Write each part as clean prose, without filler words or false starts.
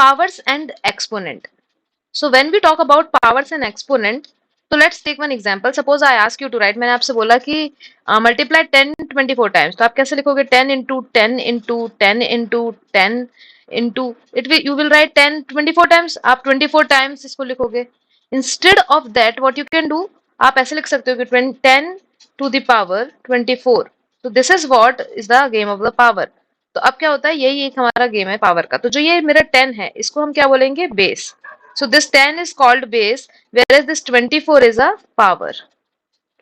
powers and exponent. So when we talk about powers and exponent, so let's take one example. Suppose I ask you to write, मैंने आपसे बोला कि multiply 10 24 times, तो आप कैसे लिखोगे? 10 into 10 into 10 into 10 into it will you will write 10 24 times. आप 24 times इसको लिखोगे. Instead of that, what you can do, आप ऐसे लिख सकते हो कि 10 to the power 24. So this is what is the game of the power. तो अब क्या होता है, यही एक हमारा गेम है पावर का. तो जो ये मेरा 10 है, इसको हम क्या बोलेंगे? Base. So this 10 is called base, whereas this 24 is a power.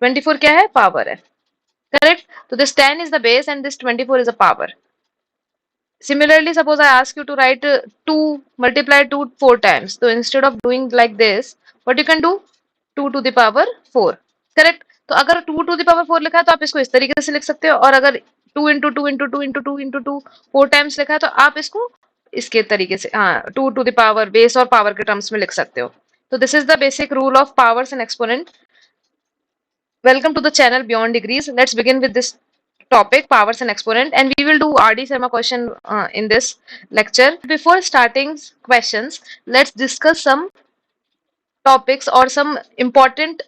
24 क्या है? Power है. Correct? So this 10 is the base and this 24 is a power. Similarly, suppose I ask you to write 2 multiply 2 4 times. So instead of doing like this, what you can do? 2 to the power 4. Correct? तो अगर 2 to the power 4 लिखा है तो आप इसको इस तरीके से लिख सकते हो, और अगर 2 into 2 into 2 into 2 into 2 4 times लिखा है तो आप इसको इसके तरीके से 2 to the power बेस और पावर के टर्म्स में लिख सकते हो. तो this is the basic rule of powers and exponent. Welcome to the channel Beyond Degrees. Let's begin with this topic, powers and exponent, and we will do RD Sharma question in this lecture. Before starting questions, let's discuss some topics or some important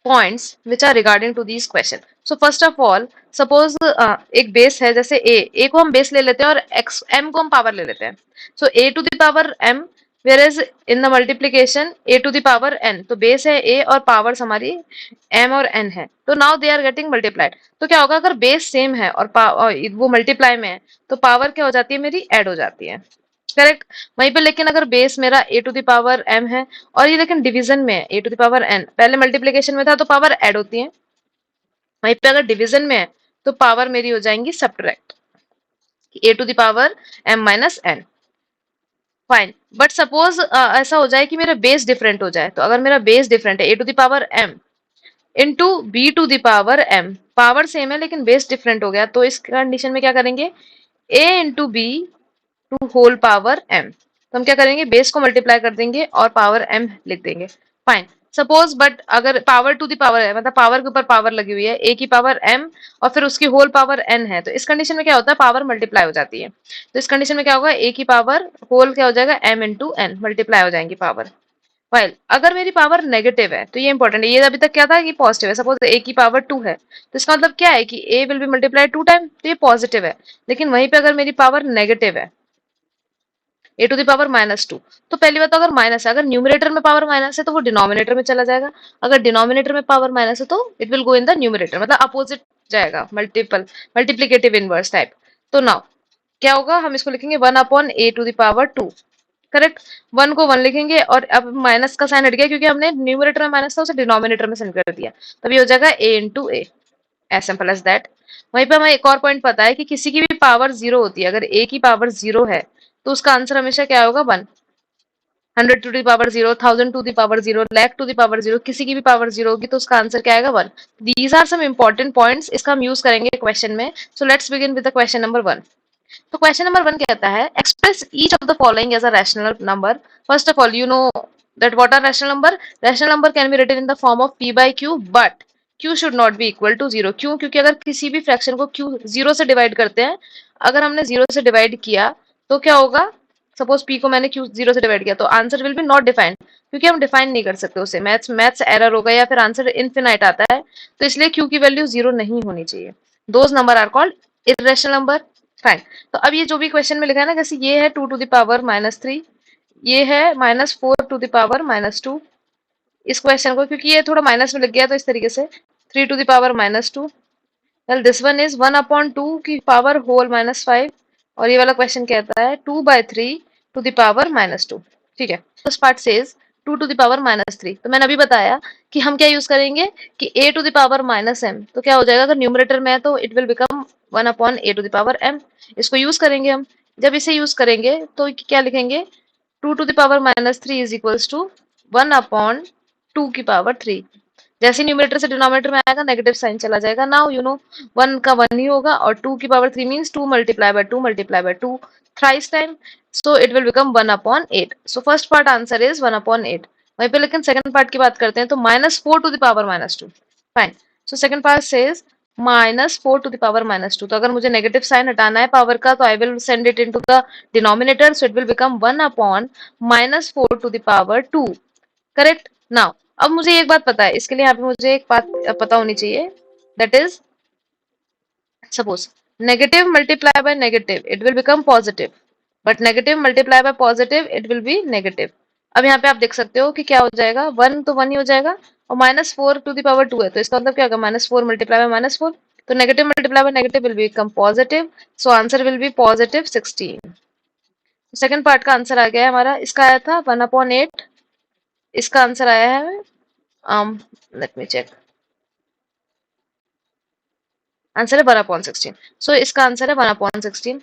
points which are regarding to these questions. So first of all, suppose एक base है जैसे a को हम base ले लेते हैं और m को हम पावर ले लेते हैं. So a to the power m, whereas in the multiplication a to the power n. तो बेस है a और पावर्स हमारी m और n है. तो now they are getting multiplied. तो क्या होगा, अगर बेस सेम है और वो मल्टीप्लाई में है तो पावर क्या हो जाती है मेरी? ऐड हो जाती है. करेक्ट. वहीं पे लेकिन अगर बेस मेरा a to the power m है और ये लेकिन डिवीजन में है a to the power n, पहले मल्टीप्लिकेशन में था तो पावर ऐड होती है, वहीं पे अगर डिवीजन में है तो पावर मेरी हो जाएंगी subtract, a to the power m minus n. Fine. But suppose ऐसा हो जाए कि मेरा बेस डिफरेंट हो जाए. तो अगर मेरा बेस डिफरेंट है a to the power m into b to the power m, power same है लेकिन बेस डिफरेंट हो गया, तो इस कंडीशन में क्या करेंगे? a into B to whole power m. तो हम क्या करेंगे? बेस को मल्टीप्लाई कर देंगे और पावर m लिख देंगे. फाइन. सपोज बट अगर पावर टू द पावर है, मतलब पावर के ऊपर पावर लगी हुई है, a की पावर m और फिर उसकी होल पावर n है, तो इस कंडीशन में क्या होता है? पावर मल्टीप्लाई हो जाती है. तो इस कंडीशन में क्या होगा? a की पावर होल क्या हो जाएगा? m इंटू n, मल्टीप्लाई हो जाएंगी पावर. वाइल अगर मेरी पावर नेगेटिव है, तो ये इंपॉर्टेंट है, ये अभी तक क्या था कि पॉजिटिव है. सपोज a की पावर 2 है तो इसका मतलब क्या है कि a will be multiplied 2 time, तो ये पॉजिटिव है. लेकिन वहीं पे अगर मेरी पावर नेगेटिव है a to the power minus 2, तो पहली बात तो अगर माइनस है, अगर न्यूमरेटर में पावर माइनस है तो वो डिनोमिनेटर में चला जाएगा. अगर डिनोमिनेटर में पावर माइनस है तो it will go in the numerator, मतलब अपोजिट जाएगा, मल्टीप्लिकेटिव इनवर्स टाइप. तो नाउ क्या होगा? हम इसको लिखेंगे 1 upon a to the power 2. Correct. 1 को 1 लिखेंगे और अब माइनस का साइन हट गया क्योंकि हमने न्यूमरेटर में माइनस था उसे डिनोमिनेटर में सेंड कर दिया, तभी हो जाएगा a into a. As simple as that. वहीं पे हमें एक और पॉइंट पता है कि किसी की भी पावर 0 होती है, अगर a की पावर 0 है तो उसका आंसर हमेशा क्या होगा? 1. 100 to the power 0, 1000 to the power 0, lakh to the power 0, किसी की भी पावर 0 होगी तो उसका आंसर क्या आएगा? 1. These are some important points, इसका हम यूज करेंगे क्वेश्चन में. So let's begin with the question number 1. तो क्वेश्चन नंबर 1 कहता है express each of the following as a rational number. First of all you know that what are rational number. Rational number can be written in the form of p by q, but q should not be equal to 0. क्यों? क्योंकि अगर किसी भी fraction को q 0 से divide करते हैं, अगर हमने 0 से डिवाइड किया तो क्या होगा? सपोज p को मैंने q 0 से डिवाइड किया तो answer will B not defined, क्योंकि हम डिफाइन नहीं कर सकते उसे. मैथ्स एरर होगा या फिर आंसर इनफिनाइट आता है, तो इसलिए q की वैल्यू 0 नहीं होनी चाहिए. Those number are called irrational number. Fine. तो अब ये जो भी क्वेश्चन में लिखा है ना, जैसे ये है 2 टू द पावर माइनस 3, ये है minus 4 to the power minus 2. इस क्वेश्चन को क्योंकि ये थोड़ा माइनस में लग गया तो इस तरीके से 3 to the power minus 2. Well this one is 1 upon 2 की पावर होल माइनस 5, और ये वाला क्वेश्चन कहता है 2 by 3 to the power minus 2. ठीक है. First part says 2 to the power minus 3. तो मैंने अभी बताया कि हम क्या यूज करेंगे कि a to the power minus m, तो क्या हो जाएगा? अगर न्यूमरेटर में है तो it will become 1 upon a to the power m. इसको यूज करेंगे हम. जब इसे यूज करेंगे तो क्या लिखेंगे? 2 to the power minus 3 is equals to 1 upon 2 की पावर 3. जैसे न्यूमरेटर से डिनोमिनेटर में आएगा नेगेटिव साइन चला जाएगा. नाउ यू नो 1 का 1 ही होगा और 2 की power 3 means 2 multiply by 2 multiply by 2 thrice time, so it will become 1 upon 8. So first part answer is 1 upon 8. वहीं पे लेकिन सेकंड पार्ट की बात करते हैं तो minus 4 to the power minus 2. Fine. So second part says -4 to the power -2. तो अगर मुझे नेगेटिव साइन हटाना है पावर का तो I will send it into the denominator, so it will become 1 upon -4 to the power 2। Correct. Now अब मुझे एक बात पता है, इसके लिए यहाँ पे मुझे एक बात पता होनी चाहिए, that is suppose negative multiply by negative it will become positive, but negative multiply by positive it will B negative. अब यहाँ पे आप देख सकते हो कि क्या हो जाएगा, 1 तो 1 ही हो जाएगा और -4 टू द पावर 2 है, तो इसका मतलब क्या होगा, -4 मल्टीप्लाई बाय -4, तो negative multiply by negative will become positive, so answer will B positive 16। Second part का आंसर आ गया है हमारा, इसका आया था 1/8, इसका आंसर आया है लेट मी चेक, आंसर है 1/16, सो इसका आंसर है 1/16।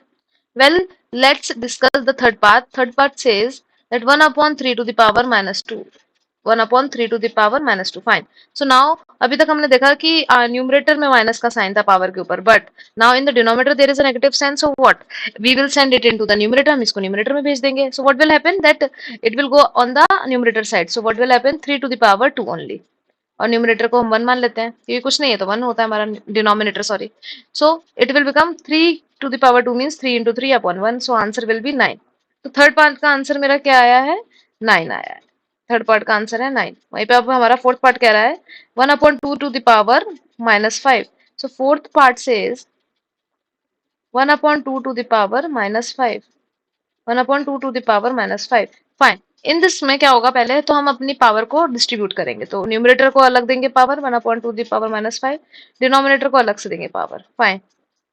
Well, let's discuss the third part. Third part says that 1 upon 3 to the power -2. 1 upon 3 to the power -2. Fine. So now अभी तक हमने देखा कि न्यूमरेटर में माइनस का साइन था पावर के ऊपर, but now in the denominator there is a negative sign, so what we will send it into the numerator, हम इसको न्यूमरेटर में भेज देंगे। So what will happen that it will go on the numerator side, so what will happen 3 to the power 2 only, और numerator को हम 1 मान लेते हैं क्योंकि कुछ नहीं है तो 1 होता है हमारा denominator, sorry. So it will become 3 to the power 2 means 3 into 3 upon 1, so answer will be 9। तो थर्ड पार्ट का आंसर मेरा क्या आया है, 9 आया है। थर्ड पार्ट का आंसर है 9। वहीं पे अब हमारा फोर्थ पार्ट कह रहा है 1/2 to the power -5, so fourth part says 1/2 to the power -5, 1/2 to the power -5। Fine. In this में क्या होगा, पहले तो हम अपनी पावर को डिस्ट्रीब्यूट करेंगे, तो न्यूमरेटर को अलग देंगे पावर 1/2 द पावर -5, डिनोमिनेटर को अलग से देंगे पावर। फाइन।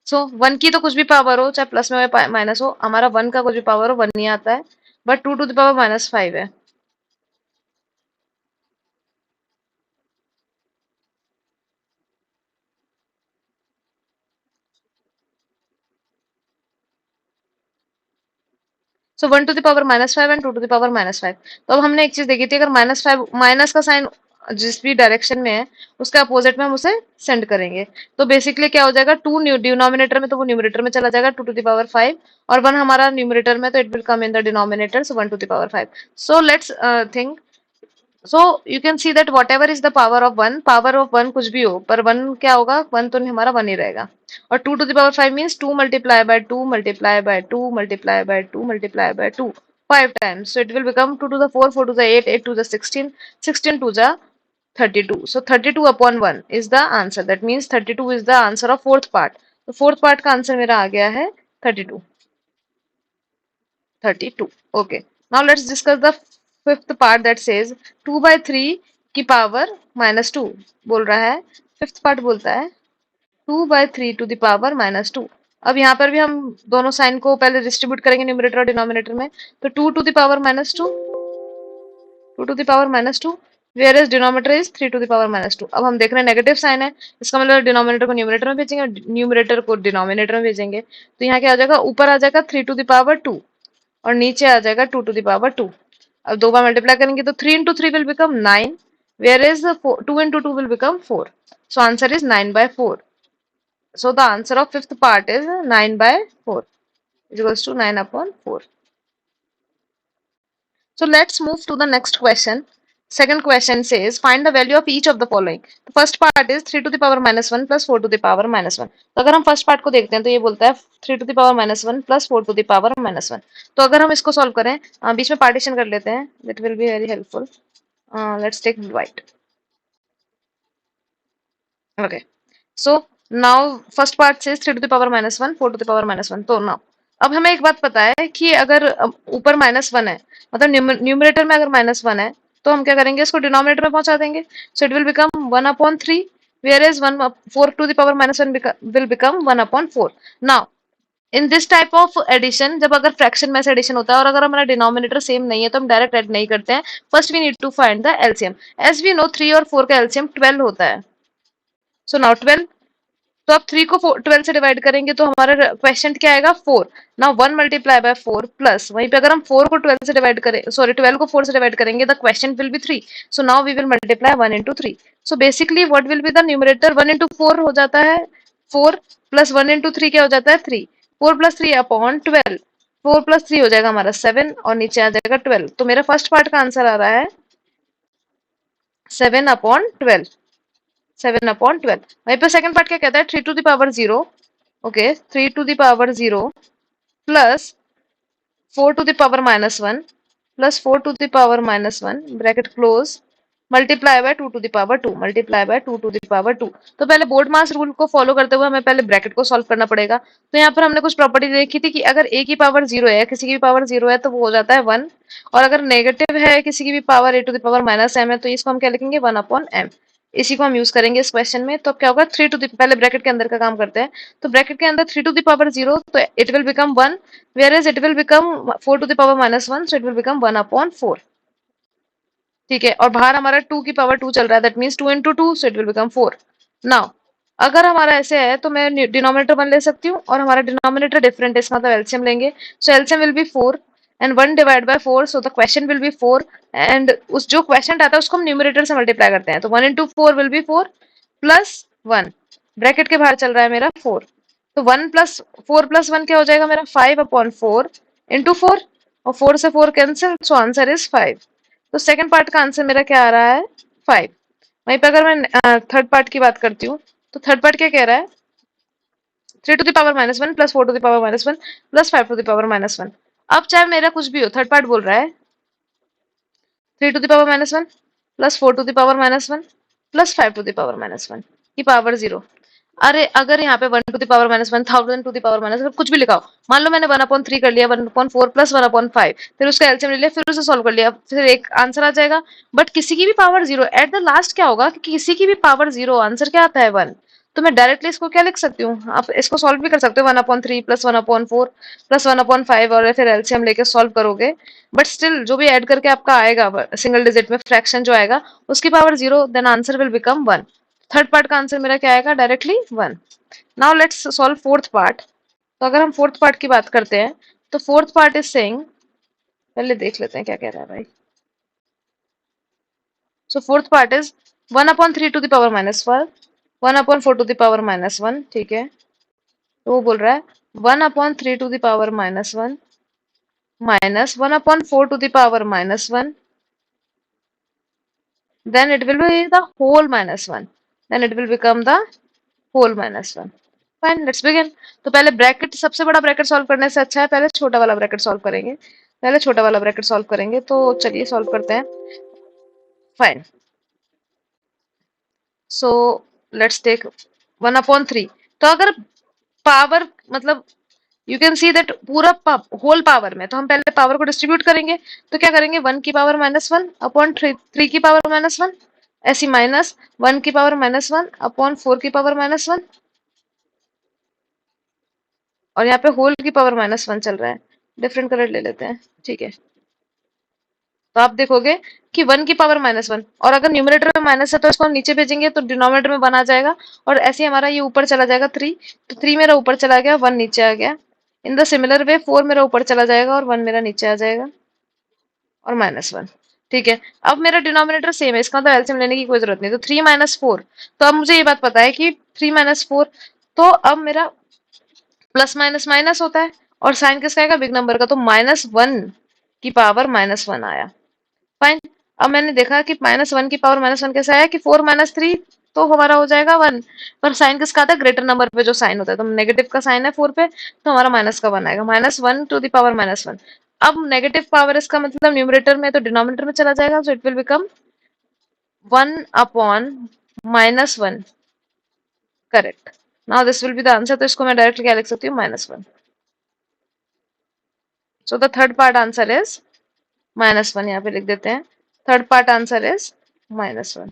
सो 1 की तो कुछ भी पावर हो, चाहे प्लस में हो माइनस हो, हमारा 1 का कुछ भी पावर हो 1 नहीं आता है, बट 2 टू द पावर -5 है। So 1 to the power -5 and 2 to the power -5। तो अब हमने एक चीज देखी थी, अगर -5 माइनस का साइन जिस भी डायरेक्शन में है उसके अपोजिट में हम उसे सेंड करेंगे, तो बेसिकली क्या हो जाएगा, 2 डिनोमिनेटर में तो वो न्यूमरेटर में चला जाएगा 2 टू द पावर 5, और 1 हमारा न्यूमरेटर में, तो it will come in the denominator, so 1 to the power 5। So let's think, so you can see that whatever is the power of 1, power of 1 कुछ भी हो, पर 1 क्या होगा, 1 तो हमारा 1 ही रहेगा, और 2 to the power 5 means 2 multiply by 2 multiply by 2 multiply by 2 multiply by 2 5 times, so it will become 2 to the 4, 4 to the 8, 8 to the 16, 16 to the 32, so 32 upon 1 is the answer, that means 32 is the answer of fourth part। तो fourth part का answer मेरा आ गया है 32, 32। Okay, now let's discuss the fifth part that says 2/3 की power -2 बोल रहा है, fifth part बोलता है 2/3 टू द पावर -2। अब यहाँ पर भी हम दोनों साइन को पहले डिस्ट्रीब्यूट करेंगे न्यूमरेटर और डिनोमिनेटर में, तो 2 to the power -2, 2 to the power -2, where is denominator is 3 to the power -2। अब हम देख रहे हैं नेगेटिव साइन है, इसका मतलब डिनोमिनेटर को न्यूमरेटर में भेजेंगे और न्यूमरेटर को डिनोमिनेटर में भेजेंगे, तो यहाँ क्या आ जाएगा, ऊपर आ जाएगा 3 टू द पावर 2 और नीचे आ जाएगा 2 टू द पावर 2। अब दो बार मल्टीप्लाई करेंगे तो 3 into 3 will become 9, whereas 2 into 2 will become 4, so answer is 9/4। So the answer of fifth part is 9/4 is equals to 9/4। So let's move to the next question। Second question says find the value of each of the following। The first part is 3 to the power -1 plus 4 to the power -1। तो अगर हम first part को देखते हैं तो ये बोलता है 3 to the power -1 plus 4 to the power -1। तो अगर हम इसको सॉल्व करें, बीच में पार्टीशन कर लेते हैं, that will be very helpful। Let's take white। Okay, so now first part says 3 to the power -1, 4 to the power -1। तो now अब हमें एक बात पता है कि अगर ऊपर -1 है, मतलब न्यूमरेटर में अगर -1 है, तो हम क्या करेंगे, इसको डिनोमिनेटर में पहुंचा देंगे, सो it will become 1/3, whereas 1 4 to the power -1 will become 1/4। Now in this type of addition, जब अगर फ्रैक्शन में से एडिशन होता है और अगर हमारा डिनोमिनेटर सेम नहीं है तो हम डायरेक्ट ऐड नहीं करते हैं, first we need to find the LCM. As we know 3 और 4 का एलसीएम 12 होता है, सो नाउ 12, तो आप 3 को 12 से डिवाइड करेंगे तो हमारा क्वेश्चन क्या आएगा, 4। नाउ 1 मल्टीप्लाई बाय 4 प्लस, वहीं पे अगर हम 4 को 12 से डिवाइड करें, सॉरी 12 को 4 से डिवाइड करेंगे, the question will be 3, so now we will multiply 1 into 3। So basically what will be the numerator, 1 into 4 हो जाता है 4, प्लस 1 into 3 क्या हो जाता है 3, 4 + 3 अपॉन 12, 4 + 3 हो जाएगा हमारा 7 और नीचे आ जाएगा 12। तो मेरा फर्स्ट पार्ट का आंसर आ रहा है 7/12। 7/12। वहीं पे सेकंड पार्ट क्या कहता है, 3 to the power 0, okay, 3 to the power 0 plus 4 to the power minus 1 plus 4 to the power minus 1 bracket close multiply by 2 to the power 2 multiply by 2 to the power 2। तो पहले board मास rule को follow करते हुए हमें पहले bracket को solve करना पड़ेगा। तो यहाँ पर हमने कुछ प्रॉपर्टी देखी थी कि अगर a की पावर 0 है, किसी की भी पावर 0 है, तो वो हो जाता है 1, और अगर नेगेटिव है किसी की भी power a to the power minus m है, तो इसको हम क्या लिखेंगे, 1/m। इसी को हम यूज करेंगे इस क्वेश्चन में। तो अब क्या होगा, 3 टू द, पहले ब्रैकेट के अंदर का काम करते हैं। तो ब्रैकेट के अंदर 3 टू द पावर 0, तो it will become 1, whereas it will become 4 to the power minus 1, so it will become 1/4। ठीक है, और बाहर हमारा 2 की पावर 2 चल रहा है, that means 2 into 2, so it will become 4। Now अगर हमारा ऐसे है तो मैं डिनोमिनेटर 1 ले सकती हूँ, और हमारा डिनोमिनेटर डिफरेंट है, इसका मतलब एलसीएम लेंगे। So LCM will be 4 and 1 divide by 4, so the question will be 4, and उस जो क्वेश्चन आता है उसको हम न्यूमरेटर से मल्टीप्लाई करते हैं। तो 1 into 4 will be 4 plus 1, bracket के बाहर चल रहा है मेरा 4, तो 1 प्लस 4 प्लस 1 क्या हो जाएगा मेरा, 5/4 इंटू 4, और 4 से 4 कैंसिल, सो आंसर इज 5। तो सेकंड पार्ट का आंसर मेरा क्या आ रहा है, 5। वहीं पे अगर मैं थर्ड पार्ट की बात करती हूँ, तो थर्ड पार्ट क्या कह रहा है, 3 to the power minus 1 plus 4 to the power minus 1 plus 5 to the power minus 1। अब चाहे मेरा कुछ भी हो, थर्ड पार्ट बोल रहा है 3 to the power minus 1 plus 4 to the power minus 1 plus 5 to the power minus 1 की पावर 0। अरे अगर यहाँ पे 1 to the power minus 1, 1000 to the power minus 1, कुछ भी लिखा हो, मान लो मैंने 1/3 कर लिया, 1/4 प्लस 1/5, फिर उसका एलसीएम ले लिया, फिर उसे सॉल्व कर लिया, फिर एक आंसर आ जाएगा। बट किसी की भी पावर 0 एट द लास्ट क्या होगा, कि किसी की भी पावर 0 आंसर क्या आता है, 1। तो मैं डायरेक्टली इसको क्या लिख सकती हूँ, आप इसको सॉल्व भी कर सकते हो, 1/3 प्लस 1/4 प्लस 1/5, और फिर एलसीएम लेके सॉल्व करोगे। बट स्टिल जो भी ऐड करके आपका आएगा सिंगल डिजिट में फ्रैक्शन जो आएगा, उसकी power 0, then answer will become 1। Third part का आंसर मेरा क्या आएगा, directly 1। Now let's solve fourth part. तो अगर हम फोर्थ पार्ट की बात करते हैं, तो फोर्थ पार्ट इज सेइंग, पहले देख लेते हैं क्या कह रहा है भाई। So fourth part is 1/3 to the power minus 1, 1/4 to the power minus 1, ठीक है। तो वो बोल रहा है 1/3 to the power minus 1 minus 1/4 to the power minus 1, then it will be the whole minus 1, then it will become the whole minus 1। Fine, let's begin. तो पहले bracket, सबसे बड़ा ब्रैकेट सॉल्व करने से अच्छा है पहले छोटा वाला ब्रैकेट सॉल्व करेंगे, पहले छोटा वाला ब्रैकेट सॉल्व करेंगे। तो चलिए सॉल्व करते हैं। Fine, so let's take 1/3। तो अगर पावर मतलब यू कैन सी दैट पूरा होल पावर में, तो हम पहले पावर को डिस्ट्रीब्यूट करेंगे। तो क्या करेंगे, 1 की पावर माइनस 1 अपॉन 3 की पावर माइनस 1, ऐसी माइनस 1 की पावर माइनस 1 अपॉन 4 की पावर माइनस 1, और यहाँ पे होल की पावर माइनस 1 चल रहा है। डिफरेंट कलर ले लेते हैं, ठीक है। तो आप देखोगे कि 1 की पावर माइनस 1, और अगर न्यूमरेटर में माइनस है तो इसको हम नीचे भेजेंगे तो डिनोमिनेटर में 1 आ जाएगा, और ऐसे ही हमारा ये ऊपर चला जाएगा 3, तो 3 मेरा ऊपर चला गया, 1 नीचे आ गया। इन द सिमिलर वे 4 मेरा ऊपर चला जाएगा और 1 मेरा नीचे आ जाएगा, और -1, ठीक है। अब मेरा डिनोमिनेटर सेम है, इसका मतलब एलसीएम लेने की कोई जरूरत नहीं। तो 3 - 4, तो अब मुझे ये बात पता है कि 3 - 4, तो अब मेरा प्लस माइनस माइनस होता है, और साइन किसका आएगा, बिग नंबर का, तो -1 की पावर -1 आया। फाइन, अब मैंने देखा कि -1 की पावर -1 कैसे आया, कि 4 - 3, तो हमारा हो जाएगा 1, पर साइन किसका आता है, ग्रेटर नंबर पे जो साइन होता है, तो नेगेटिव का साइन है 4 पे, तो हमारा माइनस का 1 आएगा, -1 टू द पावर -1। अब नेगेटिव पावर इसका मतलब न्यूमरेटर में तो डिनोमिनेटर में चला जाएगा, सो it will become 1/-1, correct. Now this will be the answer, तो इसको मैं डायरेक्ट क्या लिख सकती हूँ, -1। So the third part answer is -1, यहाँ पे लिख देते हैं, third part answer is -1।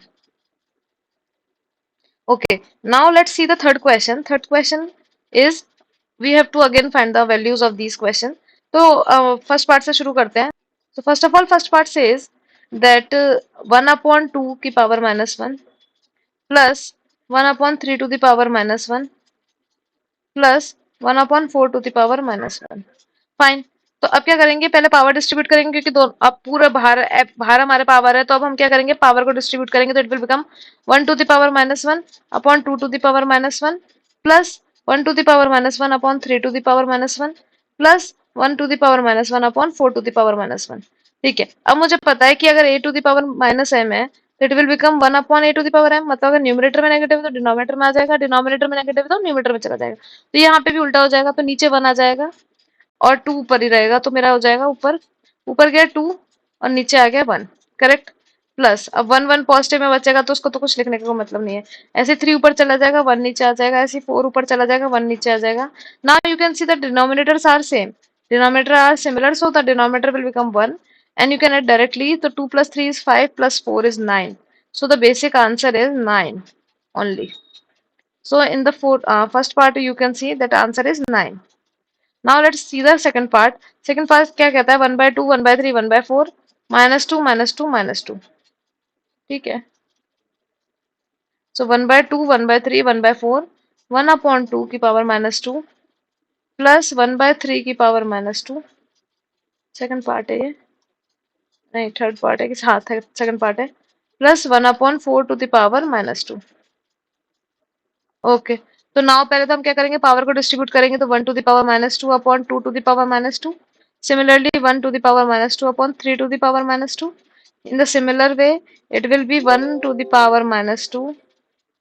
Okay, now let's see the third question. Third question is we have to again find the values of these questions. तो फर्स्ट पार्ट से शुरू करते हैं। So first of all, first part says that 1/2 की power -1 plus 1/3 to the power -1 plus 1/4 to the power -1। Fine, तो अब क्या करेंगे, पहले पावर डिस्ट्रीब्यूट करेंगे, क्योंकि दो अब पूरा बाहर हमारे पावर है, तो अब हम क्या करेंगे, पावर को डिस्ट्रीब्यूट करेंगे, तो it will become 1 to the power -1 upon 2 to the power -1 plus 1 to the power -1 upon 3 to the power -1 plus 1 to the power -1 upon 4 to the power -1। ठीक है, अब मुझे पता है कि अगर a to the power -m है, तो it will become 1 upon a to the power m, मतलब अगर न्यूमरेटर में नेगेटिव है तो डिनोमिनेटर में आ जाएगा, डिनोमिनेटर में नेगेटिव है तो न्यूमरेटर में चला जाएगा। तो यहाँ पे भी उल्टा हो जाएगा, तो नीचे 1 आ जाएगा और 2 ऊपर ही रहेगा, तो मेरा हो जाएगा ऊपर ऊपर गया 2 और नीचे आ गया 1, करेक्ट। प्लस अब 1 1 पॉजिटिव में बचेगा तो उसको तो कुछ लिखने का कोई मतलब नहीं है। ऐसे 3 ऊपर चला जाएगा 1 नीचे आ जाएगा, ऐसे 4 ऊपर चला जाएगा 1 नीचे आ जाएगा। Now you can see the denominators are same, denominator are similar, so the denominator will become 1 and you can add directly. So 2 plus 3 is 5 plus 4 is 9. So the basic answer is 9 only. So in the first part you can see that answer is 9. Now let's see the second part. Second part क्या कहता है, 1 by 2 1 by 3 1 by 4 minus 2 minus 2 minus 2, ठीक है। So 1 by 2 1 by 3 1 by 4 1 upon 2 की power minus 2 plus 1 by 3 की power minus 2, second part है ये, नहीं थर्ड पार्ट है कि हाँ सेकंड पार्ट है, plus 1 upon 4 to the power minus 2। Okay, तो नाउ पहले तो हम क्या करेंगे, पावर को डिस्ट्रीब्यूट करेंगे, तो 1 to the power -2 upon 2 to the power -2, similarly 1 to the power -2 upon 3 to the power -2। In the similar way, it will be 1 to the power -2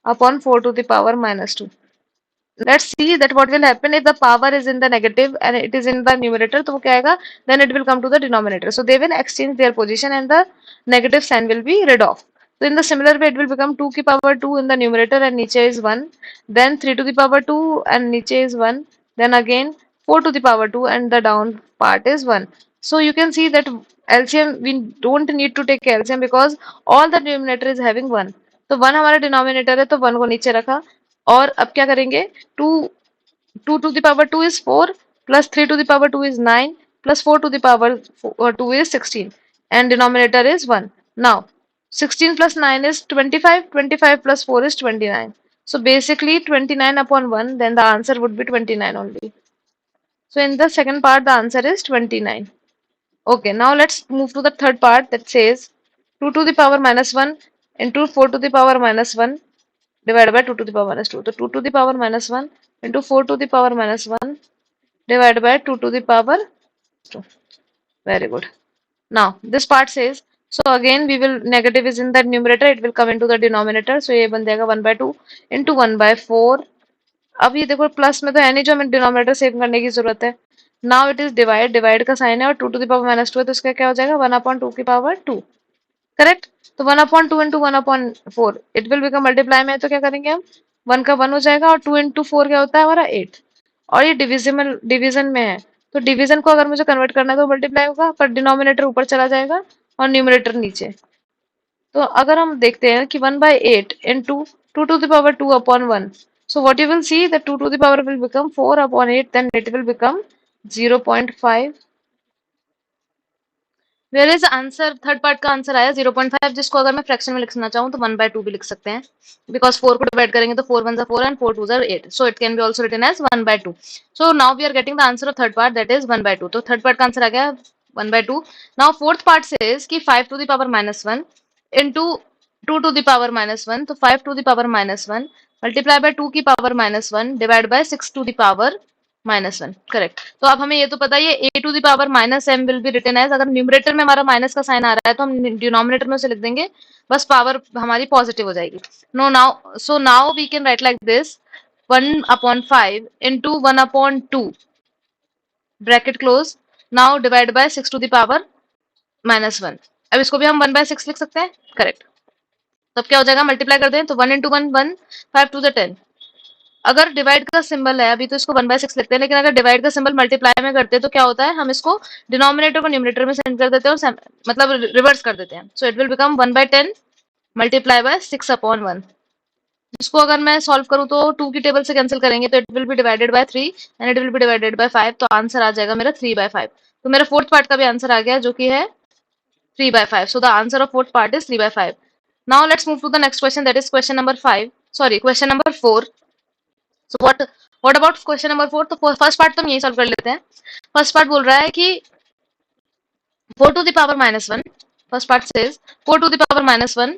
upon 4 to the power -2. Let's see that what will happen if the power is in the negative and it is in the numerator, तो वो क्या आएगा, then it will come to the denominator. So they will exchange their position and the negative sign will be read off. So in the similar way it will become 2 की power 2 in the numerator and नीचे is 1, then 3 to the power 2 and नीचे is 1, then again 4 to the power 2 and the down part is 1. So you can see that LCM we don't need to take LCM because all the denominator is having 1. तो 1 हमारा denominator है तो 1 को नीचे रखा, और अब क्या करेंगे, 2 2 to the power 2 is 4 plus 3 to the power 2 is 9 plus 4 to the power 2 is 16 and denominator is 1. Now 16 plus 9 is 25, 25 plus 4 is 29. So basically 29 upon 1, then the answer would be 29 only. So in the second part the answer is 29. Okay, now let's move to the third part that says 2 to the power -1 into 4 to the power -1 divided by 2 to the power -2. So 2 to the power -1 into 4 to the power -1 divided by 2 to the power 2. Very good. Now this part says, so again we will, negative is in the numerator, it will come into the denominator. So ये बन जाएगा 1 by 2 into 1 by 4. अब ये देखो plus में तो है नहीं, जो हमें डिनोमिनेटर सेव करने की जरूरत है। Now it is divide, divide का साइन है और 2 टू द पावर -2 है तो इसका क्या हो जाएगा, 1 अपॉन 2 की पावर 2, करेक्ट। तो 1 upon 2 into 1 upon 4 it will become, multiply में तो क्या करेंगे हम, 1 का 1 हो जाएगा और 2 इंटू 4 क्या होता है हमारा 8, और ये डिविजिबल डिवीजन में है, तो डिवीजन को अगर मुझे कन्वर्ट करना है तो मल्टीप्लाई होगा, पर डिनोमिनेटर ऊपर चला जाएगा और न्यूमरेटर नीचे। तो अगर हम देखते हैं कि 1 by 8 into 2 to the power 2 upon 1, so what you will see that 2 to the power will become 4 upon 8, then it will become 0.5। Where is answer, third part का आंसर आया 0.5, जिसको अगर मैं फ्रैक्शन में लिखना चाहूँ तो 1 by 2 भी लिख सकते हैं, बिकॉज 4 को डिवाइड करेंगे तो 4 1 4 and 4 2 8, so it can be also written as 1 by 2। So now we are getting the answer of third part that is 1 by 2। तो थर्ड पार्ट का आंसर आ गया 1 by 2। नाउ फोर्थ पार्ट से कि 5 to the power -1 into 2 to the power -1, तो 5 to the power -1 multiply by 2 की power -1 divide by 6 to the power -1, correct. तो अब हमें ये तो पता है a to the power -m will be written as, अगर न्यूमरेटर में हमारा माइनस का साइन आ रहा है तो हम डिनोमिनेटर में उसे लिख देंगे, बस पावर हमारी पॉजिटिव हो जाएगी। No now, so now we can write like this, 1 upon 5 into 1 upon 2 bracket close, now divide by 6 to the power -1। अब इसको भी हम 1 by 6 लिख सकते हैं, करेक्ट। तब क्या हो जाएगा, मल्टीप्लाई कर दें तो 1 इंटू 1 1, 5 टू द 10। अगर डिवाइड का सिंबल है, अभी तो इसको 1 by 6 लिखते हैं, लेकिन अगर डिवाइड का सिंबल मल्टीप्लाई में करते हैं तो क्या होता है, हम इसको डिनोमिनेटर को न्यूमरेटर में सेंड कर देते हैं और मतलब रिवर्स कर देते हैं। सो it will become 1 by 10 multiply by 6 upon 1। इसको अगर मैं सॉल्व करूं तो 2 की टेबल से कैंसिल करेंगे तो it will B divided by 3 and it will B divided by 5, तो आंसर आ जाएगा मेरा 3 by 5। तो मेरा फोर्थ पार्ट का भी आंसर आ गया जो कि है 3 by 5। So the answer of fourth part is 3 by 5. Now let's move to the next question, that is question number 5. Sorry, question number 4. So what about question number 4? तो first part तो हम यही solve कर लेते हैं। First part बोल रहा है कि 4 to the power -1, first part says 4 to the power -1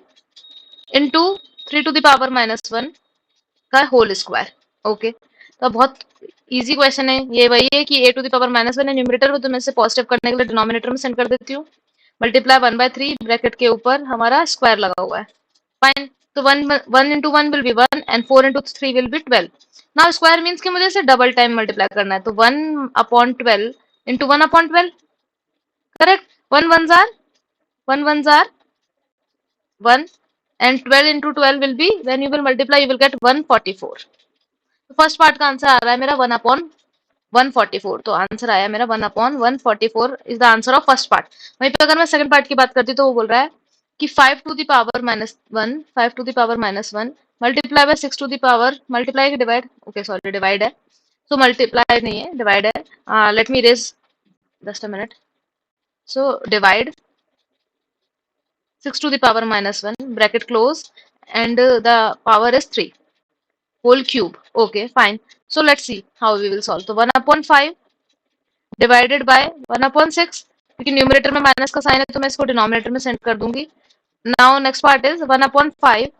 into 3 to the power -1 का होल स्क्वायर। ओके, तो बहुत इजी क्वेश्चन है ये, वही है कि a to the power -1 है न्यूमरेटर में, तो मैं इसे पॉजिटिव करने के लिए डिनोमिनेटर में सेंड कर देती हूँ, मल्टीप्लाई 1/3 ब्रैकेट के ऊपर हमारा स्क्वायर लगा हुआ है। फाइन, तो 1 into 1 will be 1 and 4 into 3 will be 12. Now square means कि मुझे इसे डबल टाइम मल्टीप्लाई करना है, तो 1/12 into 1/12, correct. 1 and 12 into 12 will be, when you will multiply you will get 144. तो फर्स्ट पार्ट का आंसर आ रहा है मेरा 1/144, तो आंसर आया मेरा 1/144 is the answer of first part. वहीं पे अगर मैं सेकंड पार्ट की बात करती हूँ तो वो बोल रहा है कि 5 to the power minus 1, 5 to the power minus 1 multiply by 6 to the power, multiply की डिवाइड, ओके सॉरी डिवाइड है, सो मल्टीप्लाई नहीं है डिवाइड है, let me erase just a minute, so divide 6 to the power minus 1 bracket close and the power is 3 whole cube, okay fine, so let's see how we will solve। तो 1/5 divided by 1/6, क्योंकि numerator में minus का sign है तो मैं इसको denominator में send कर दूंगी। Now next part is 1/5।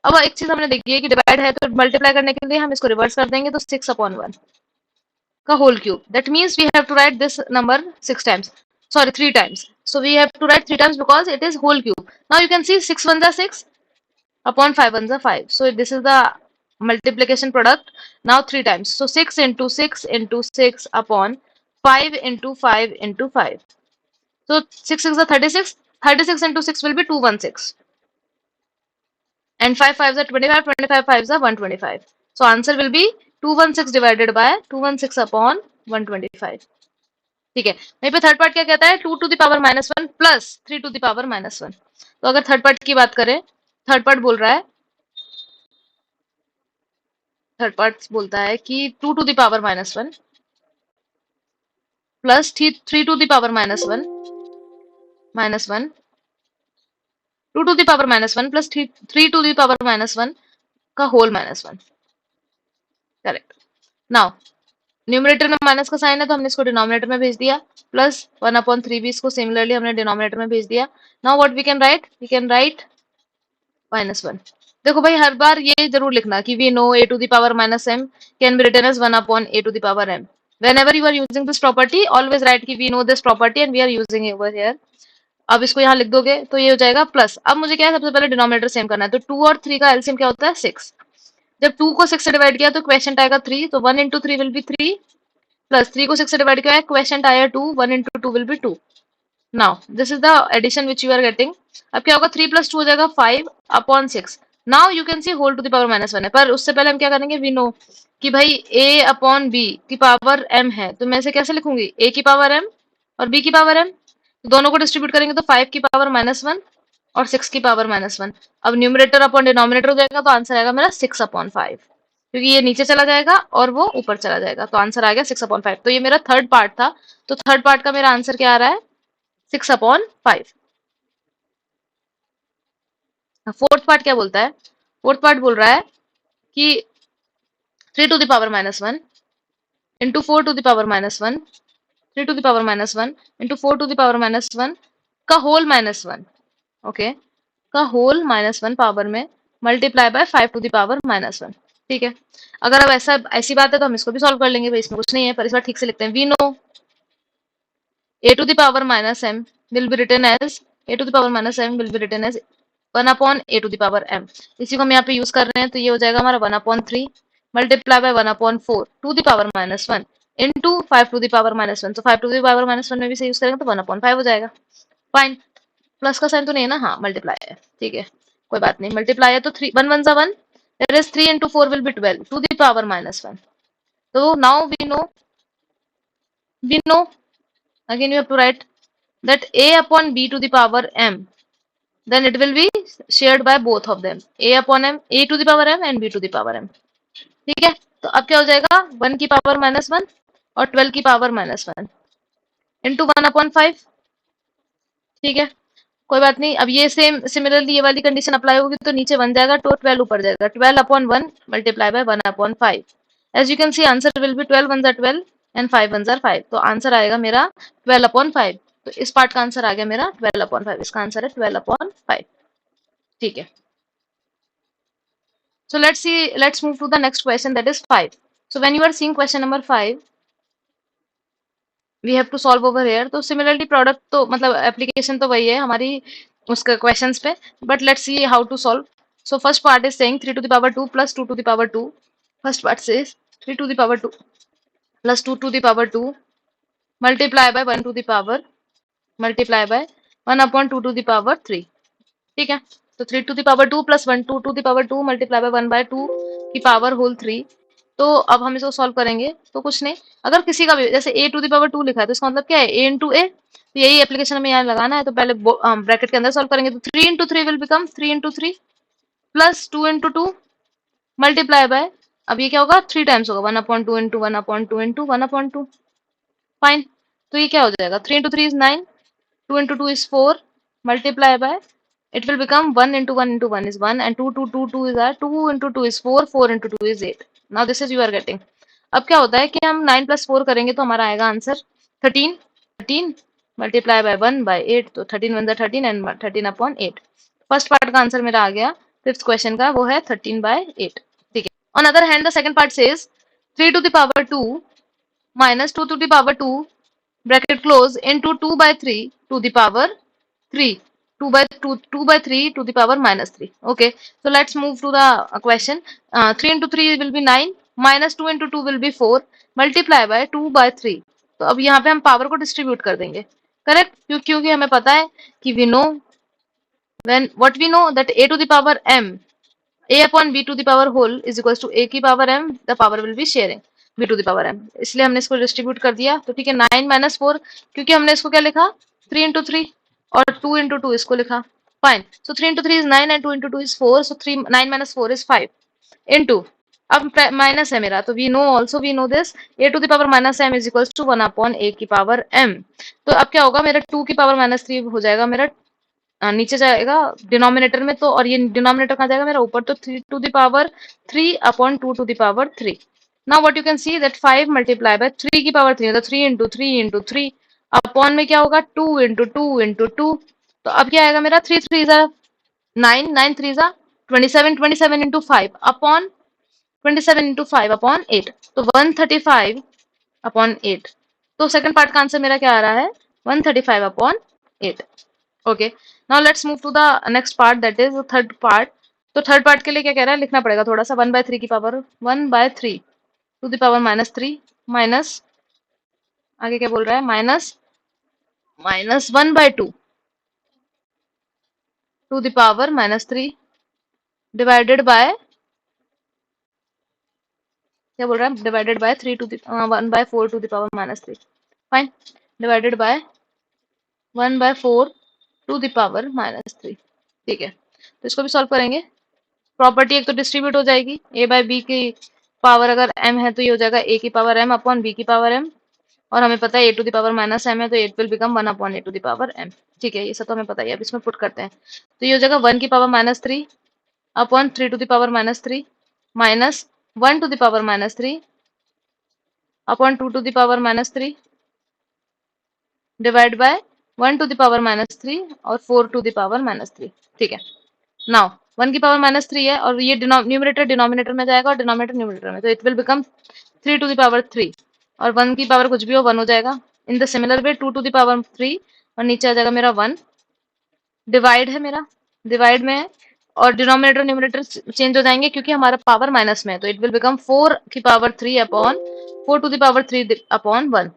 अब एक चीज हमने देखी है कि डिवाइड है तो मल्टीप्लाई करने के लिए हम इसको रिवर्स कर देंगे, तो 6/1 का whole cube, that means we have to write this number 6 times, sorry 3 times, so we have to write 3 times because it is whole cube। now you can see 6 1s are 6 upon 5 1s are 5, so this is the multiplication product now 3 times, so 6 into 6 into 6 upon 5 into 5 into 5, so 6 6 are 36, 36 into 6 will be 216 and 5 5s are 25, 25 5s are 125, so answer will be 216 divided by 216 upon 125। ठीक है, वहीं पे third part क्या कहता है, 2 to the power minus 1 plus 3 to the power minus 1। तो अगर third part की बात करें, थर्ड पार्ट बोल रहा है, थर्ड पार्ट बोलता है कि 2 to the power minus 1 plus 3 to the power minus 1 2 to the power minus 1 plus 3 to the power minus 1 का whole minus 1, correct. Now numerator में माइनस का साइन है तो हमने इसको डिनोमिनेटर में भेज दिया, प्लस 1/3 भी इसको सिमिलरली हमने डिनोमिनेटर में भेज दिया। Now what we can write -1। देखो भाई हर बार ये जरूर लिखना कि we know a to the power minus m can be written as 1/a to the power m। whenever you are using this property always write कि we know this property and we are using it over here। अब इसको यहाँ लिख दोगे तो ये हो जाएगा प्लस, अब मुझे क्या है सबसे पहले डिनोमिनेटर सेम करना है, तो 2 और 3 का एलसीएम क्या होता है 6। जब 2 को 6 से डिवाइड किया तो क्वेश्चन आएगा 3, तो 1 into 3 will be 3 प्लस 3 को 6 से डिवाइड किया है क्वेश्चन आया 2, 1 into 2 will be 2। Now this is the addition which you are getting. अब क्या होगा 3 + 2 हो जाएगा 5/6। Now you can see whole to the power -1 है, पर उससे पहले हम क्या करेंगे, वी नो कि भाई a/b की पावर m है, तो मैं इसे कैसे लिखूंगी, a की पावर m और b की पावर m, तो दोनों को डिस्ट्रीब्यूट करेंगे तो 5 की पावर -1 और 6 की पावर -1। अब न्यूमरेटर अपॉन डिनोमिनेटर हो जाएगा तो आंसर आएगा मेरा 6/5, क्योंकि ये नीचे चला जाएगा और वो ऊपर चला जाएगा, तो आंसर आ गया 6/5। तो ये मेरा थर्ड पार्ट था, तो थर्ड पार्ट का मेरा आंसर क्या आ रहा है 6/5। फोर्थ पार्ट क्या बोलता है, फोर्थ पार्ट बोल रहा है कि 3 to the power -1 into 4 to the power -1, 3 to the power -1 into 4 to the power -1 का होल -1, ओके, का होल -1 पावर में multiply by 5 to the power -1। ठीक है, अगर अब ऐसी बात है तो हम इसको भी सॉल्व कर लेंगे भाई, इसमें कुछ नहीं है, पर इस बार ठीक से लिखते हैं। We know a to the power -m will be written as a to the power -m will be written as 1/a to the power m। इसी को हम यहाँ पे यूज कर रहे हैं, तो ये हो जाएगा हमारा 1/3 multiply by 1/4 to the power -1 into 5 to the power -1, तो 5 टू द पावर -1 में भी से यूज करेंगे तो 1/5 हो जाएगा। फाइन, प्लस का साइन तो नहीं है ना, हाँ मल्टीप्लाई है, ठीक है कोई बात नहीं, मल्टीप्लाई है तो 3 1 1 1, there is 3 into 4 will be 12 to the power -1। तो now we know again you have to write that a/b to the power m, then it will be shared by both of them, a/m, a to the power m and b to the power m। ठीक है, तो अब क्या हो जाएगा 1 की power -1 और 12 की पावर -1 इंटू 1/5। ठीक है, कोई बात नहीं, अब ये सेम सिमिलरली ये वाली कंडीशन अप्लाई होगी तो नीचे 1 जाएगा तो 12 ऊपर जाएगा, 12/1 multiply by 1/5। As you can see answer will be 12 1s are 12 and 5 1s are 5, तो आंसर आएगा मेरा 12/5। तो इस पार्ट का आंसर आ गया मेरा 12/5, इसका आंसर है 12/5। ठीक है, so let's move to the next question, that is 5। so when you are seeing question number 5, we have to solve over here. तो सिमिलरली प्रोडक्ट तो मतलब एप्लीकेशन तो वही है हमारी उसका क्वेश्चंस पे, but let's see how to solve. So first part is saying 3 to the power 2 plus 2 to the power 2। First part से 3 to the power 2 plus 2 to the power 2 multiply by 1 to the power multiply by 1 upon 2 to the power 3। ठीक है, तो 3 to the power 2 plus 1 2 to the power 2 multiply by 1 by 2 की power whole 3। तो अब हम इसको solve करेंगे तो कुछ नहीं, अगर किसी का भी जैसे a टू द पावर 2 लिखा है तो इसका मतलब क्या है a इंटू ए, तो यही एप्लीकेशन हमें यहाँ लगाना है। तो पहले ब्रैकेट के अंदर सॉल्व करेंगे तो 3 into 3 will become 3 into 3 plus 2 into 2 multiply bye, अब ये क्या होगा 3 टाइम्स होगा 1 upon 2 into 1 upon 2 into 1 upon 2। Fine, तो ये क्या हो जाएगा 3 into 3 is 9, 2 into 2 is 4, multiply by, it will become 1 into 1 into 1 is 1 and 2 to 2 is 2 into 2 is 4, 4 into 2 is 8। Now this is you are getting। अब क्या होता है कि हम 9 प्लस 4 करेंगे तो हमारा आएगा आंसर 13। 13 मल्टीप्लाई बाय 1 बाय 8, तो 13 1 13 एंड 13 अपॉन 8। फर्स्ट पार्ट का आंसर मेरा आ गया फिफ्थ क्वेश्चन का, वो है 13 बाय 8। ठीक है, on other hand the second part says 3 to the power 2 minus 2 to the power 2 bracket close into 2 by 3 to the power 3, 2 by 2 2 by 3 to the power minus 3। Okay, so let's move to the question। 3 into 3 will be 9 minus 2 into 2 will be 4 multiply by 2 by 3। तो अब यहाँ पे हम power को distribute कर देंगे, correct, क्योंकि हमें पता है कि we know when what we know that a to the power m, a upon b to the power whole is equals to a की power m, the power will be sharing b to the power m, इसलिए हमने इसको distribute कर दिया। तो ठीक है 9 minus 4, क्योंकि हमने इसको क्या लिखा 3 इंटू 3 और 2 इंटू 2 इसको लिखा। Fine, so 3 into 3 is 9 and 2 into 2 is 4, so 3 9 minus 4 is 5 into, अब माइनस है मेरा तो we know also we know this a to the power minus m is equals to 1 upon a की power m। तो अब क्या होगा मेरा 2 की पावर माइनस 3 हो जाएगा मेरा नीचे जाएगा डिनोमिनेटर में, तो और ये डिनोमिनेटर कहाँ जाएगा मेरा ऊपर, तो 3 to the power 3 upon 2 to the power 3। Now what you can see that 5 multiply by 3 की पावर 3 मतलब 3 इंटू 3 इंटू 3 अपॉन में क्या होगा 2 इंटू 2 इंटू 2। तो अब क्या आएगा मेरा 3 3 जा 9, 9 3 जा 27, 27 इंटू 5 अपॉन 27 इंटू 5 अपॉन 8, तो 135 अपॉन 8। तो सेकंड पार्ट का आंसर मेरा क्या आ रहा है 135 upon 8। Okay, now let's move to the next part that is third part. तो थर्ड पार्ट के लिए क्या कह रहा है लिखना पड़ेगा थोड़ा सा, 1 बाय 3 की power 1 by 3 to the power minus 3 minus, आगे क्या बोल रहा है minus minus 1 by 2 to the power minus 3 divided by, क्या बोल रहा है divided by 3 to the 1 by 4 to the power minus 3। Fine, divided by 1 by 4 to the power minus 3। ठीक है, तो इसको भी सॉल्व करेंगे। प्रॉपर्टी एक तो डिस्ट्रीब्यूट हो जाएगी, ए बाय बी की पावर अगर m है तो ये हो जाएगा a की पावर m अपॉन b की पावर m, और हमें पता है a to the power minus m है तो 8 will become 1 upon a to the power m। ठीक है, ये सब तो हमें पता ही है, अब इसमें पुट करते हैं तो ये हो जाएगा 1 की power minus 3 upon 3 to the power minus 3 minus 1 to the power minus 3 upon 2 to the power minus 3 divide by 1 to the power minus 3 और 4 टू द पावर माइनस 3। ठीक है, नाउ 1 की पावर माइनस 3 है और ये न्यूमरेटर डिनोमिनेटर में जाएगा और डिनोमिनेटर न्यूमरेटर में, तो it will become 3 to the power 3 और 1 की पावर कुछ भी हो 1 हो जाएगा। In the similar way 2 to the power 3 और नीचे आ जाएगा मेरा 1, डिवाइड है मेरा, डिवाइड में है और डिनोमिनेटर न्यूमरेटर चेंज हो जाएंगे क्योंकि हमारा पावर माइनस में है, तो इट विल बिकम 4 की power 3 upon 4 to the power 3 upon 1।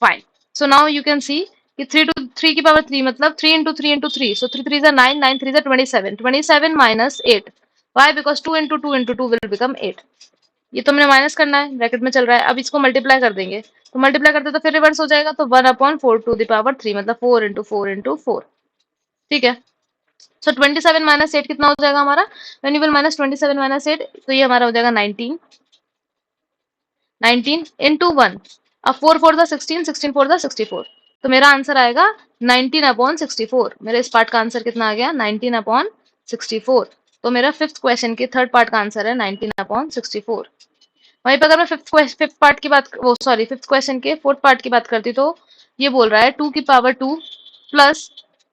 Fine, so now you can see कि 3 की पावर 3 मतलब 3 into 3 into 3, so 3 3 9, 9 3 27, 27 minus 8, why because 2 into 2 into 2 will become 8। ये तो हमने माइनस करना है, ब्रैकेट में चल रहा है, अब इसको मल्टीप्लाई कर देंगे, तो मल्टीप्लाई करते तो फिर रिवर्स हो जाएगा, तो 1 अपॉन 4 टू द पावर 3 मतलब 4 इंटू 4 इंटू 4। ठीक है, सो 27 माइनस 8 कितना हो जाएगा हमारा, when you will minus 27 minus 8 तो ये हमारा हो जाएगा 19, 19 इंटू 1, अब 4 4 16, 16 4 64, तो मेरा आंसर आएगा 19 अपॉन 64। मेरे इस पार्ट का आंसर कितना आ गया 19 अपॉन 64। तो मेरा फिफ्थ क्वेश्चन के थर्ड पार्ट का आंसर है 19 अपॉन 64। वहीं पर अगर मैं फिफ्थ पार्ट की बात वो सॉरी फिफ्थ क्वेश्चन के फोर्थ पार्ट की बात करती तो ये बोल रहा है 2 की पावर 2 प्लस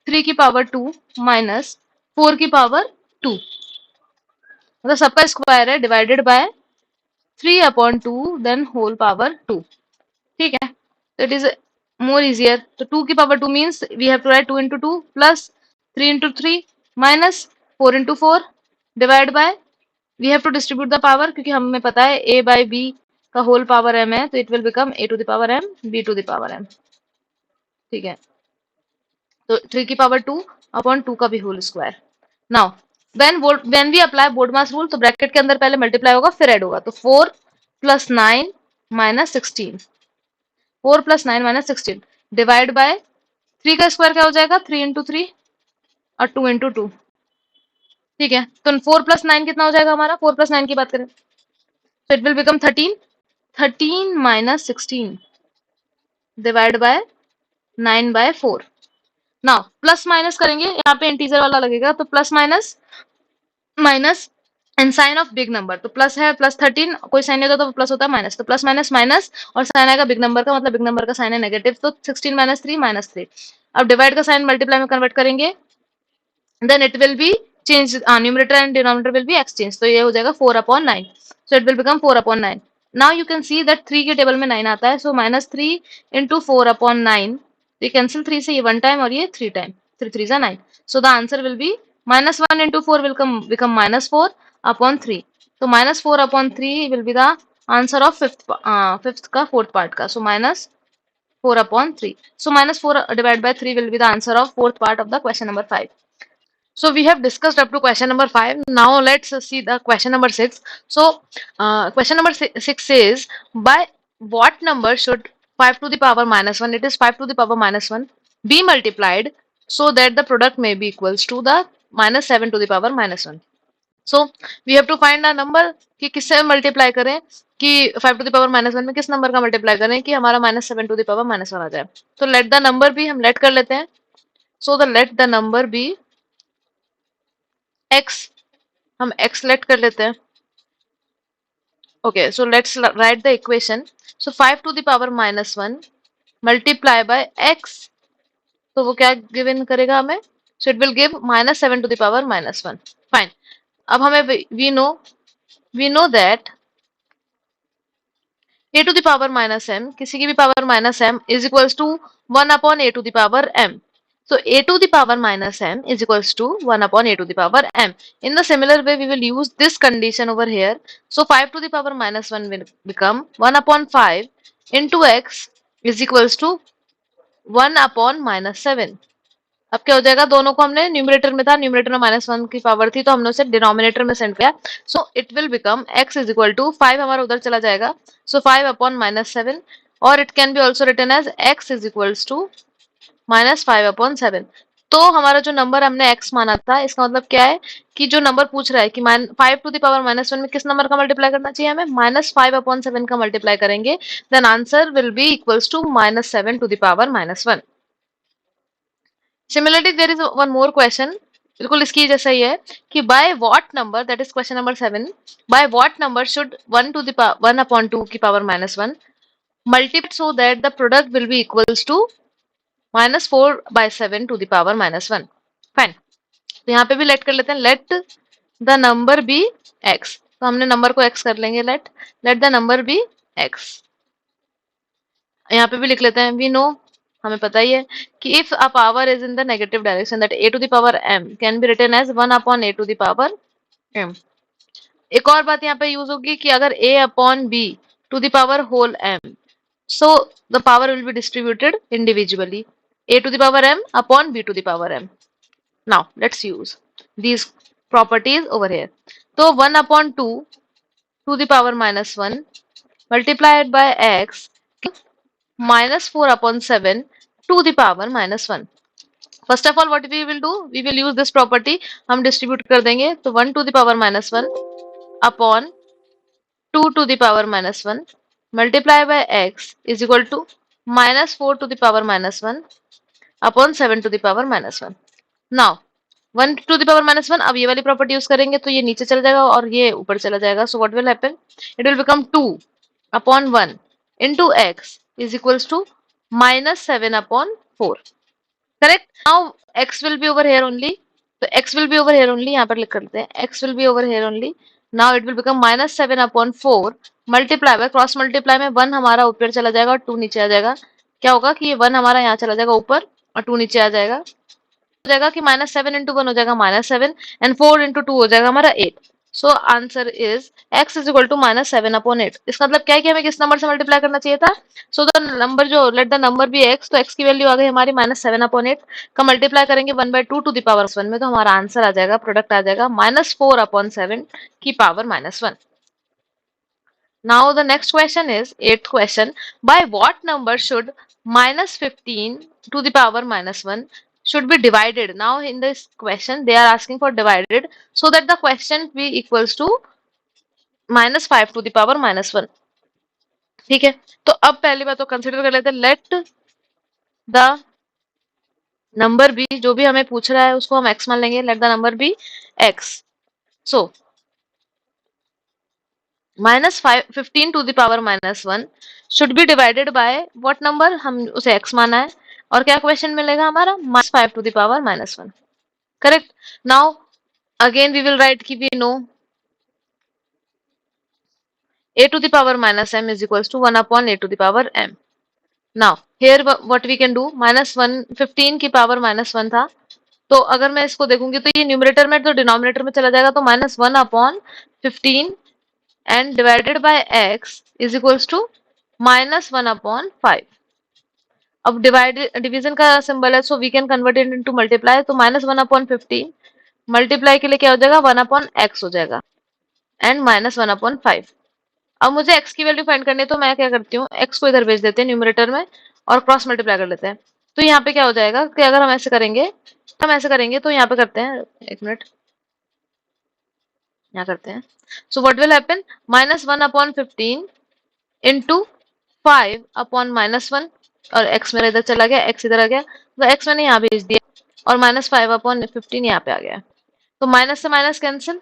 3 की पावर 2 माइनस 4 की पावर 2, मतलब सबका स्क्वायर है divided by 3 upon 2 then whole power 2। ठीक है, तो it is more easier. So 2 की power 2 means we have to write 2 into 2 plus 3 into 3 minus 4 into 4 divide by, we have to distribute the power क्योंकि हमें पता है a by b का whole power m है, तो it will become a to the power m b to the power m. ठीक है, तो 3 की power 2 upon 2 का भी whole square. Now when we apply BODMAS rule, तो ब्रैकेट के अंदर पहले मल्टीप्लाई होगा फिर ऐड होगा, तो 4 plus 9 minus 16, 4 plus 9 minus 16 divide bye 3 का स्क्वायर क्या हो जाएगा, 3 इंटू 3 और 2 इंटू 2. ठीक है, तो 4 प्लस 9 कितना हो जाएगा हमारा, 4 प्लस 9 की बात करें तो it will become 13, 13 minus 16 divide by 9 by 4. Now plus minus करेंगे, यहाँ पे इंटीजर वाला लगेगा, तो plus minus minus and sign of big number, तो प्लस है प्लस 13, कोई साइन नहीं होता तो प्लस होता है माइनस, तो प्लस माइनस माइनस और साइन आएगा बिग नंबर का, मतलब बिग नंबर का साइन है नेगेटिव, तो 16 माइनस 3 माइनस 3. अब डिवाइड का साइन मल्टीप्लाई में कन्वर्ट करेंगे, then it will be changed, numerator and denominator will be exchanged, तो ये हो जाएगा 4 upon 9, so it will become 4 upon 9. Now you can see that 3 के टेबल में 9 आता है, so minus 3 into 4 upon 9, तो ये cancel 3 से, ये 1 time और ये 3 time, 3 3 is 9, so the answer will be minus 1 into 4 will become minus 4 upon 3, so minus 4 upon 3 will be the answer of fifth का fourth part का, so minus 4 upon 3, so minus 4 divided by 3 will be the answer of fourth part of the question number 5. So we have discussed up to question number 5. Now let's see the question number 6. So question number 6 says, by what number should 5 to the power minus 1, it is 5 to the power minus 1, be multiplied so that the product may be equals to the minus 7 to the power minus 1. So we have to find a number कि किससे multiply करें, कि 5 to the power minus 1 में किस number का multiply करें कि हमारा minus 7 to the power minus 1 आ जाए. तो लेट द नंबर बी, हम लेट कर लेते हैं. So the let the number be x, हम x लेट कर लेते हैं. Okay, so let's write the equation. So 5 to the power minus 1 multiply by x, तो वो क्या गिवन करेगा हमें, so it will give minus 7 to the power minus 1. Fine, अब हमें we know that a to the power minus m, किसी की भी power minus m is equals to 1 upon a to the power m. So a to the power minus m is equals to 1 upon a to the power m. In the similar way, we will use this condition over here. So 5 to the power minus 1 will become 1 upon 5 into x is equals to 1 upon minus 7. अब क्या हो जाएगा, दोनों को हमने numerator में था, numerator में माइनस 1 की पावर थी, तो हमने उसे डिनोमिनेटर में सेंड किया. So it will become x is equal to 5, हमारा उधर चला जाएगा, सो 5 अपॉन माइनस 7, और it can be also written as x is equals to minus 5 upon 7. तो हमारा जो नंबर हमने x माना था, इसका मतलब क्या है कि जो नंबर पूछ रहा है कि 5 टू द पावर माइनस 1 में किस नंबर का मल्टीप्लाई करना चाहिए हमें, माइनस 5 अपॉन 7 का मल्टीप्लाई करेंगे, then answer will be equals to minus 7 to the power minus 1. Similarly there is one more question, बिल्कुल इसकी जैसा ही है कि by what number, that is question number 7, by what number should 1 to the 1 upon 2 की power minus 1 multiply so that the product will be equals to minus 4 by 7 to the power minus 1. Fine, तो यहाँ पे भी let कर लेते हैं, let the number be x, तो हमने नंबर को x कर लेंगे, let the number be x. यहाँ पे भी लिख लेते हैं, वी नो, हमें पता ही है कि if a power is in the negative direction that a to the power m can be written as 1 upon a to the power m. एक और बात यहाँ पे यूज होगी कि अगर a upon b to the power whole m, so the power will be distributed individually, a to the power m upon b to the power m. Now let's use these properties over here. So 1 upon 2 to the power minus 1 multiplied by x minus 4 upon 7 to the power minus 1. First of all, what we will do, we will use this property, हम distribute कर देंगे, तो 1 to the power minus 1 upon 2 to the power minus 1 multiply by x is equal to minus 4 to the power minus 1 upon 7 to the power minus 1. Now 1 to the power minus 1, अब ये वाली property use करेंगे तो ये नीचे चला जाएगा और ये ऊपर चला जाएगा. सो what will happen, it will become 2 upon 1 into x is equals to minus 7 upon 4. Correct. Now x will be over here only, तो x will be over here only, यहाँ पर लिख कर लेते हैं, x will be over here only. Now it will become minus 7 upon 4 multiply by, cross multiply में 1 हमारा ऊपर चला जाएगा और 2 नीचे आ जाएगा, क्या होगा कि ये 1 हमारा यहाँ चला जाएगा ऊपर और 2 नीचे आ जाएगा। हो जाएगा कि -7 × 1 हो जाएगा -7 एंड 4 × 2 हो जाएगा हमारा 8। So answer is x is equal to -7/8। इसका मतलब क्या है कि हमें किस नंबर से मल्टीप्लाई करना चाहिए था? सो द नंबर जो let the number be x, तो x की वैल्यू आ गई हमारी -7/8 का मल्टीप्लाई करेंगे 1/2 टू द पावर -1 में, तो हमारा आंसर आ जाएगा, प्रोडक्ट आ जाएगा -4/7 की power -1। Now the next question is eighth question. By what number should -15 to the power -1 should be divided? Now in this question they are asking for divided so that the question be equals to -5 to the power -1. ठीक है, तो अब पहली बात तो consider कर लेते हैं, लेट द नंबर बी, जो भी हमें पूछ रहा है उसको हम x मान लेंगे, let the number be x। So -15 to the power -1 should be divided by what number, हम उसे x माना है, और क्या क्वेश्चन मिलेगा हमारा, -5 to the power -1। Correct. Now again we will write कि we know a to the power -m is equals to 1/a to the power m। Now here what we can do, -1 15 की power -1 था, तो अगर मैं इसको देखूंगी तो ये न्यूमरेटर में तो डिनोमिनेटर में चला जाएगा, तो -1/15 and divided by x is equals to -1/5। अब डिवीजन का सिंबल है, so we can convert it into multiply, तो -1/15 मल्टीप्लाई के लिए क्या हो जाएगा, 1/x हो जाएगा एंड -1/5। अब मुझे x की वैल्यू फाइंड करनी है, तो मैं क्या करती हूँ, x को इधर भेज देते हैं न्यूमरेटर में और क्रॉस मल्टीप्लाई कर लेते हैं। तो यहाँ पे क्या हो जाएगा कि अगर हम ऐसे करेंगे तो यहाँ पे करते हैं, एक मिनट, यहाँ करते हैं। सो व्हाट विल हैपन, -1/15 इंटू 5/-1, और x मेरा इधर चला गया, x इधर आ गया, तो x मैंने यहाँ भेज दिया, और -5/15 यहाँ पे आ गया। तो माइनस से माइनस कैंसिल,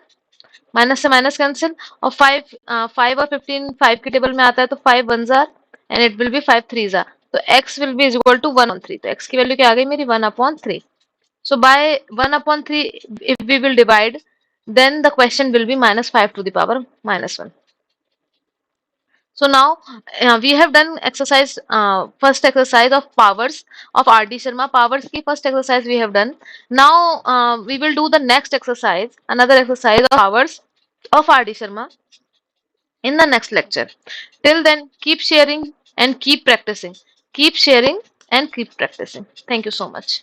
और 5 और 15 5 के टेबल में आता है, तो 5 1 जार एंड इट विल बी 5 3 जार, तो x will be is equal to 1/3। तो x की वैल्यू क्या आ गई मेरी, 1/3। So by 1/3 if we will divide, then the question will be -5 to the power -1। So now we have done exercise, first exercise of powers of R.D. Sharma. Powers की first exercise we have done. Now we will do the next exercise, another exercise of powers of R.D. Sharma in the next lecture. Till then, keep sharing and keep practicing. Keep sharing and keep practicing. Thank you so much.